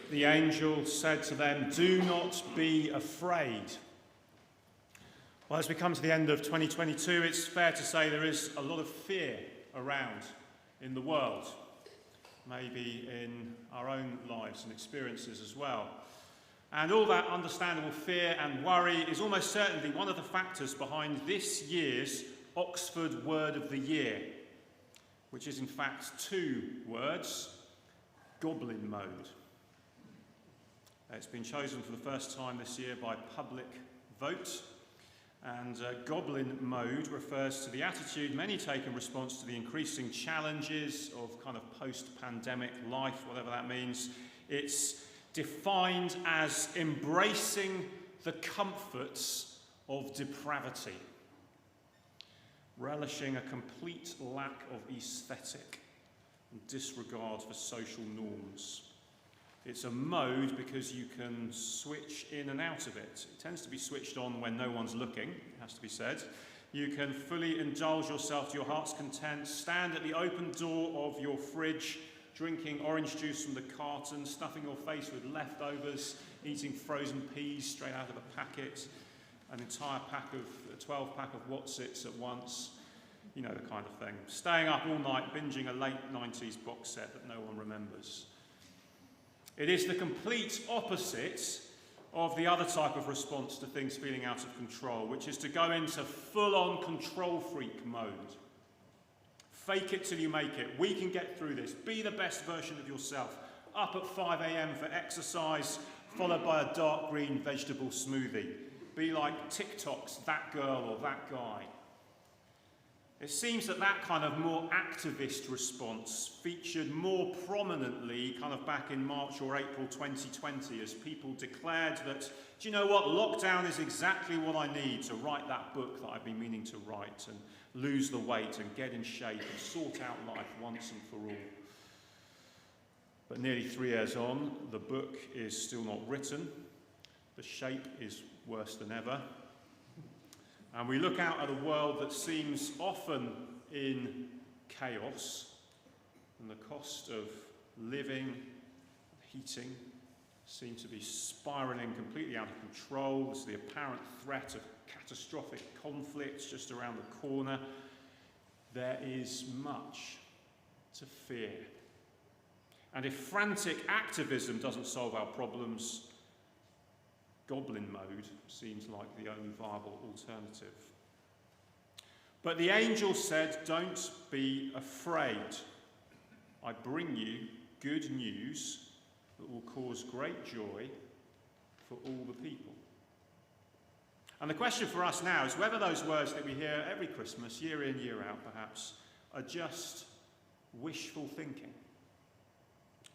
the angel said to them, "Do not be afraid." Well, as we come to the end of 2022, it's fair to say there is a lot of fear around in the world, maybe in our own lives and experiences as well. And all that understandable fear and worry is almost certainly one of the factors behind this year's Oxford Word of the Year, which is in fact 2 words: Goblin mode. It's been chosen for the first time this year by public vote, and Goblin mode refers to the attitude many take in response to the increasing challenges of kind of post-pandemic life, whatever that means. It's defined as embracing the comforts of depravity, relishing a complete lack of aesthetic and disregard for social norms. It's a mode because you can switch in and out of it. It tends to be switched on when no one's looking, it has to be said. You can fully indulge yourself to your heart's content, stand at the open door of your fridge, drinking orange juice from the carton, stuffing your face with leftovers, eating frozen peas straight out of a packet, an entire 12-pack of Wotsits at once, you know the kind of thing. Staying up all night, binging a late 90s box set that no one remembers. It is the complete opposite of the other type of response to things feeling out of control, which is to go into full-on control freak mode. Fake it till you make it. We can get through this. Be the best version of yourself. Up at 5 a.m. for exercise, followed by a dark green vegetable smoothie. Be like TikTok's that girl or that guy. It seems that kind of more activist response featured more prominently kind of back in March or April 2020 as people declared that, do you know what, lockdown is exactly what I need to write that book that I've been meaning to write and lose the weight and get in shape and sort out life once and for all. But nearly 3 years on, the book is still not written. The shape is worse than ever. And we look out at a world that seems often in chaos, and the cost of living, heating, seem to be spiralling completely out of control. There's the apparent threat of catastrophic conflicts just around the corner. There is much to fear. And if frantic activism doesn't solve our problems, Goblin mode seems like the only viable alternative. But the angel said, "Don't be afraid. I bring you good news that will cause great joy for all the people." And the question for us now is whether those words that we hear every Christmas, year in, year out perhaps, are just wishful thinking,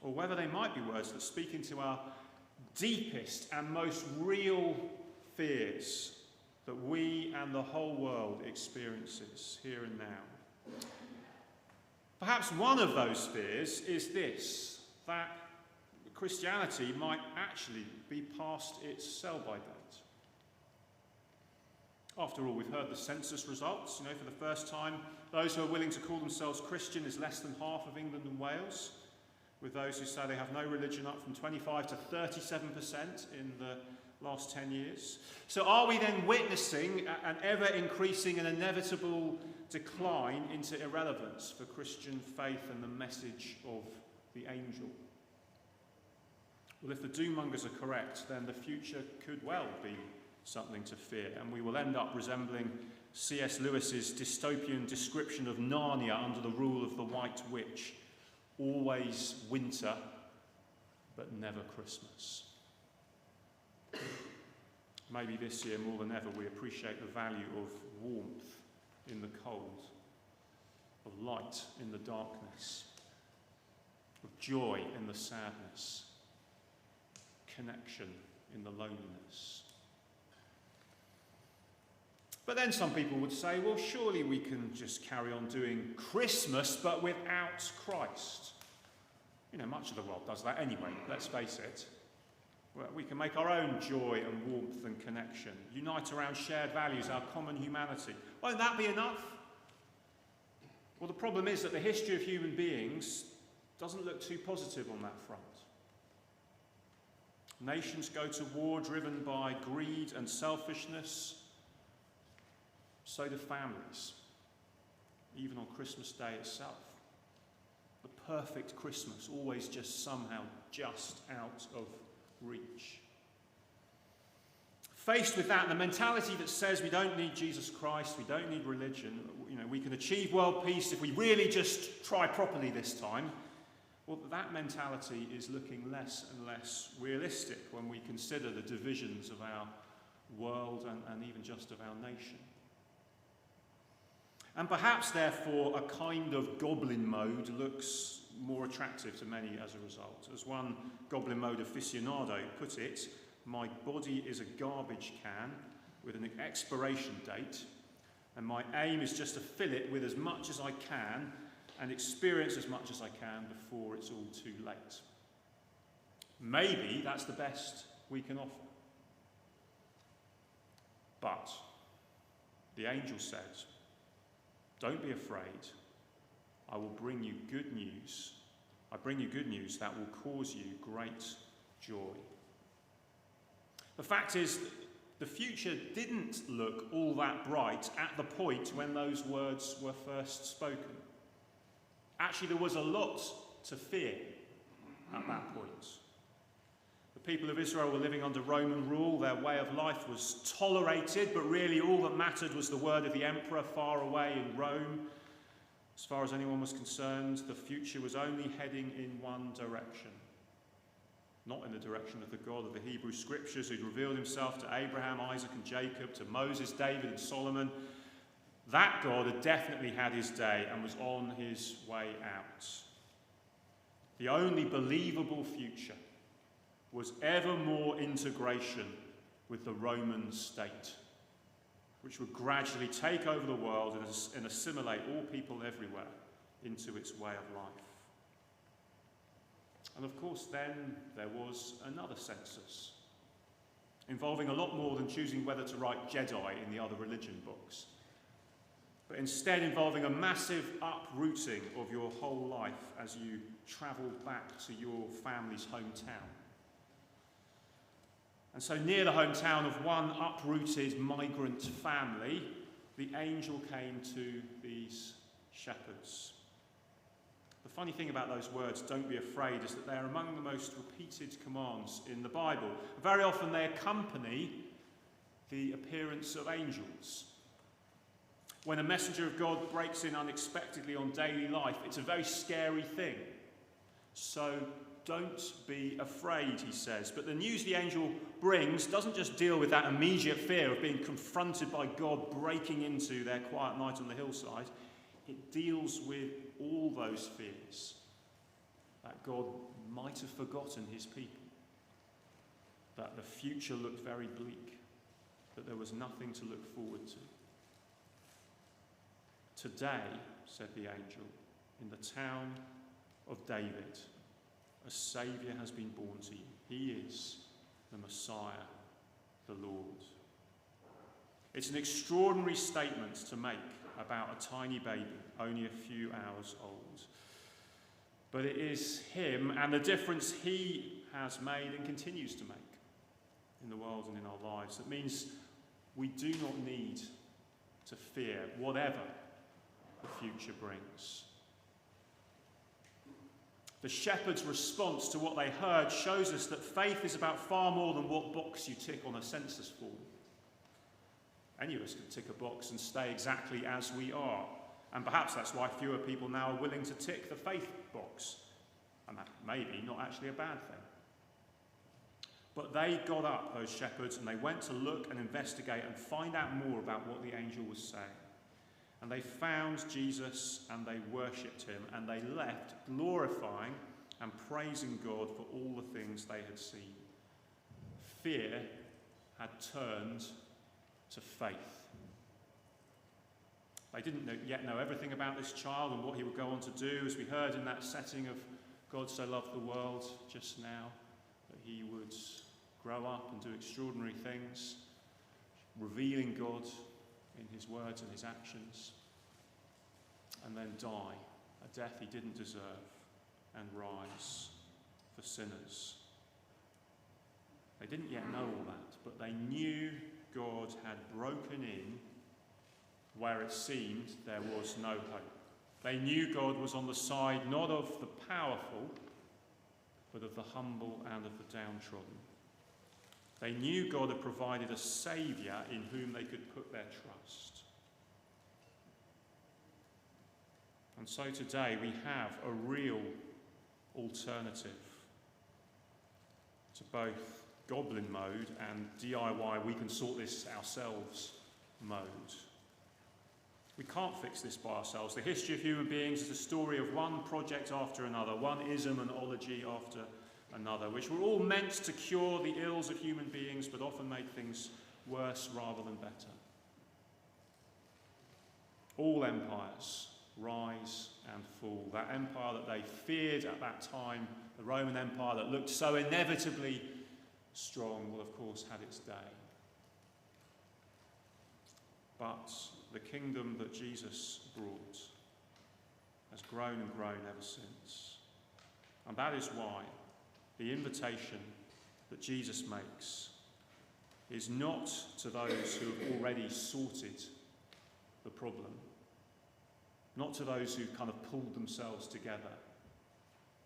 or whether they might be words that speak into our deepest and most real fears that we and the whole world experiences here and now. Perhaps one of those fears is this, that Christianity might actually be past its sell-by date. After all, we've heard the census results. For the first time, those who are willing to call themselves Christian is less than half of England and Wales, with those who say they have no religion up from 25 to 37% in the last 10 years. So are we then witnessing an ever-increasing and inevitable decline into irrelevance for Christian faith and the message of the angel? Well, if the doom-mongers are correct, then the future could well be something to fear, and we will end up resembling C.S. Lewis's dystopian description of Narnia under the rule of the White Witch. Always winter, but never Christmas. Maybe this year, more than ever, we appreciate the value of warmth in the cold, of light in the darkness, of joy in the sadness, connection in the loneliness. But then some people would say, well, surely we can just carry on doing Christmas, but without Christ. Much of the world does that anyway, let's face it. Well, we can make our own joy and warmth and connection, unite around shared values, our common humanity. Won't that be enough? Well, the problem is that the history of human beings doesn't look too positive on that front. Nations go to war driven by greed and selfishness. So do families, even on Christmas Day itself. The perfect Christmas, always just somehow just out of reach. Faced with that, the mentality that says we don't need Jesus Christ, we don't need religion, we can achieve world peace if we really just try properly this time, well, that mentality is looking less and less realistic when we consider the divisions of our world and even just of our nation. And perhaps, therefore, a kind of Goblin mode looks more attractive to many as a result. As one Goblin mode aficionado put it, my body is a garbage can with an expiration date, and my aim is just to fill it with as much as I can and experience as much as I can before it's all too late. Maybe that's the best we can offer. But the angel says, don't be afraid. I will bring you good news. I bring you good news that will cause you great joy. The fact is, the future didn't look all that bright at the point when those words were first spoken. Actually, there was a lot to fear at that point. The people of Israel were living under Roman rule. Their way of life was tolerated, but really all that mattered was the word of the emperor far away in Rome. As far as anyone was concerned, the future was only heading in one direction. Not in the direction of the God of the Hebrew Scriptures, who'd revealed himself to Abraham, Isaac and Jacob, to Moses, David and Solomon. That God had definitely had his day and was on his way out. The only believable future was ever more integration with the Roman state, which would gradually take over the world and assimilate all people everywhere into its way of life. And of course, then there was another census, involving a lot more than choosing whether to write Jedi in the other religion books, but instead involving a massive uprooting of your whole life as you travelled back to your family's hometown. And so near the hometown of one uprooted migrant family, the angel came to these shepherds. The funny thing about those words, don't be afraid, is that they're among the most repeated commands in the Bible. Very often they accompany the appearance of angels. When a messenger of God breaks in unexpectedly on daily life, it's a very scary thing. So don't be afraid, he says. But the news the angel brings doesn't just deal with that immediate fear of being confronted by God breaking into their quiet night on the hillside. It deals with all those fears that God might have forgotten his people, that the future looked very bleak, that there was nothing to look forward to. Today, said the angel, in the town of David, a Saviour has been born to you. He is the Messiah, the Lord. It's an extraordinary statement to make about a tiny baby, only a few hours old. But it is him and the difference he has made and continues to make in the world and in our lives. That means we do not need to fear whatever the future brings. The shepherds' response to what they heard shows us that faith is about far more than what box you tick on a census form. Any of us can tick a box and stay exactly as we are. And perhaps that's why fewer people now are willing to tick the faith box. And that may be not actually a bad thing. But they got up, those shepherds, and they went to look and investigate and find out more about what the angel was saying. And they found Jesus and they worshipped him and they left glorifying and praising God for all the things they had seen. Fear had turned to faith. They didn't yet know everything about this child and what he would go on to do, as we heard in that setting of God so loved the world just now, that he would grow up and do extraordinary things, revealing God in his words and his actions, and then die a death he didn't deserve and rise for sinners. They didn't yet know all that, but they knew God had broken in where it seemed there was no hope. They knew God was on the side not of the powerful, but of the humble and of the downtrodden. They knew God had provided a saviour in whom they could put their trust. And so today we have a real alternative to both Goblin mode and DIY, we can sort this ourselves mode. We can't fix this by ourselves. The history of human beings is a story of one project after another, one ism and ology after another, which were all meant to cure the ills of human beings, but often make things worse rather than better. All empires rise and fall. That empire that they feared at that time, the Roman Empire that looked so inevitably strong, will of course have its day. But the kingdom that Jesus brought has grown and grown ever since. And that is why the invitation that Jesus makes is not to those who have already sorted the problem, not to those who've kind of pulled themselves together,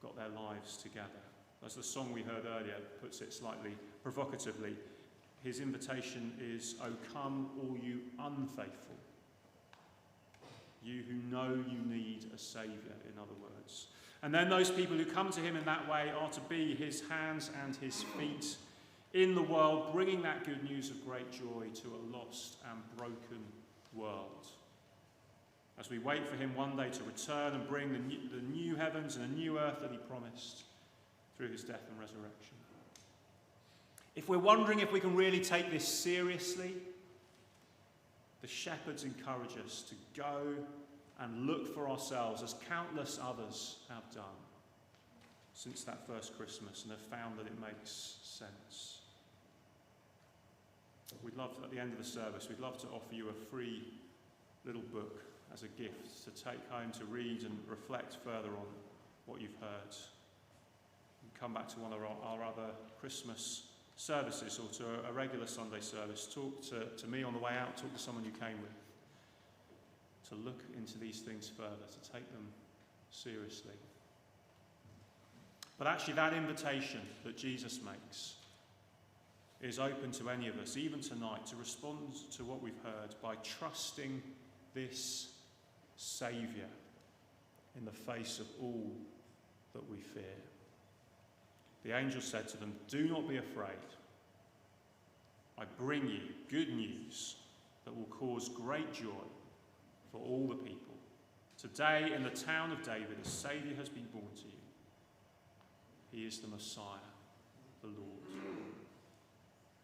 got their lives together. As the song we heard earlier puts it slightly provocatively, his invitation is, "O come, all you unfaithful, you who know you need a saviour," in other words. And then those people who come to him in that way are to be his hands and his feet in the world, bringing that good news of great joy to a lost and broken world. As we wait for him one day to return and bring the new heavens and a new earth that he promised through his death and resurrection. If we're wondering if we can really take this seriously, the shepherds encourage us to go and look for ourselves, as countless others have done since that first Christmas, and have found that it makes sense. We'd love, at the end of the service, we'd love to offer you a free little book as a gift to take home to read and reflect further on what you've heard. And come back to one of our other Christmas services, or to a regular Sunday service. Talk to me on the way out, talk to someone you came with. To look into these things further, to take them seriously. But actually that invitation that Jesus makes is open to any of us, even tonight, to respond to what we've heard by trusting this Saviour in the face of all that we fear. The angel said to them, "Do not be afraid. I bring you good news that will cause great joy for all the people. Today in the town of David, a Saviour has been born to you. He is the Messiah, the Lord."